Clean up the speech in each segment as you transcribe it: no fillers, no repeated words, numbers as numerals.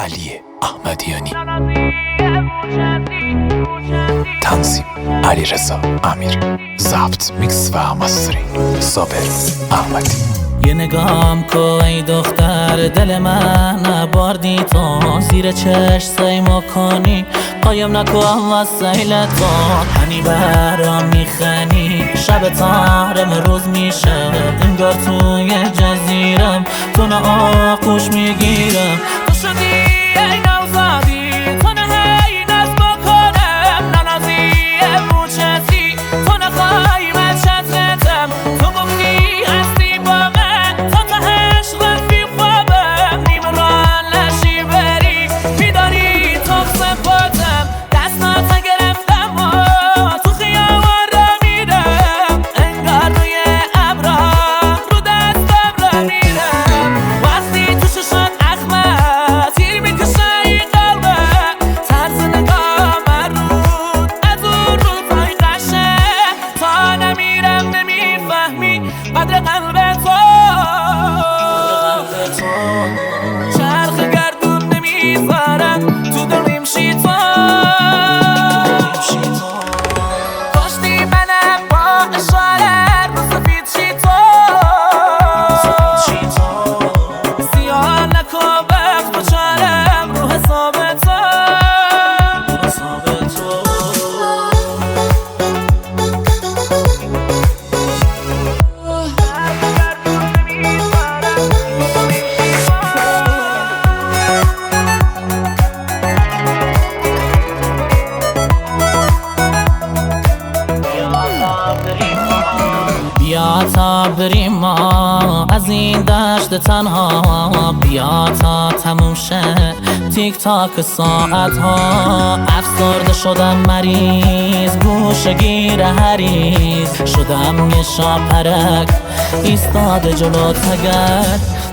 علی احمدیانی، تنظیم علیرضا امیری، ضبط میکس و مسترینگ صابر احمدی. یه نگام کو ای دختر دل من باردی تو، زیر چشم کنی قایم نکو وسیل تو، هنی برام میخنی شب تارم روز میشه، انگار توی جزیرم تو نه آغوش میگیرم، تو شدی ای نوزادی تو نه هی ناز بکنم، ننازی موچتی تو نخوای من چترتم، تو گفتی هستی با من تا تهش رفی خوابم، نیمه ران نشی بری میداری تو سپاتم، دستات گرفتم و تو خیابان را میرم، انگار روی ابرا رو دستم را میرم، وقتی تو ششات اخمه تیر میکشه ای قلبه، طرز نگاه من رود از اون روزای قشه، تا نمیرم نمیفهمی قدر قلب تو، چرخ گردون نمیذارم تو دلیم شی تو، کشتی منم با اشاره رو سفید شی تو، سیاه نکو وقت بچارم رو حساب تو. بیا تا بریم ما از این دشت تنها، بیا تا تموم شه تیک تاک ساعت ها، افسرده شدم مریض گوشه گیر هریز، شدم یه شاپرک ایستاده جلو تگر،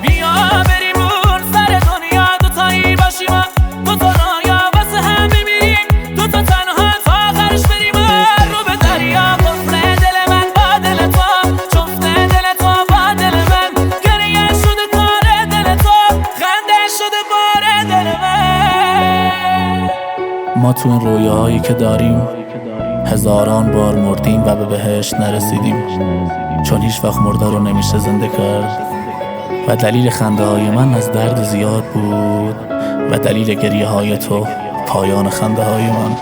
بیا بریم اون سر دنیا دوتایی باشیم، دوتا رایا واسه هم بمیریم، دوتا تنها تا آخرش بریم رو به دریا، گفته دل من با دل تو، چفته دل تو با دل من، گریه شده کار دل تو، خنده شده بار دل من. ما تو این رویاهایی که داریم هزاران بار مردیم و به بهشت نرسیدیم، چون هیچ وقت مرده رو نمیشه زنده کرد، و دلیل خنده های من از درد زیاد بود و دلیل گریه های تو پایان خنده های من.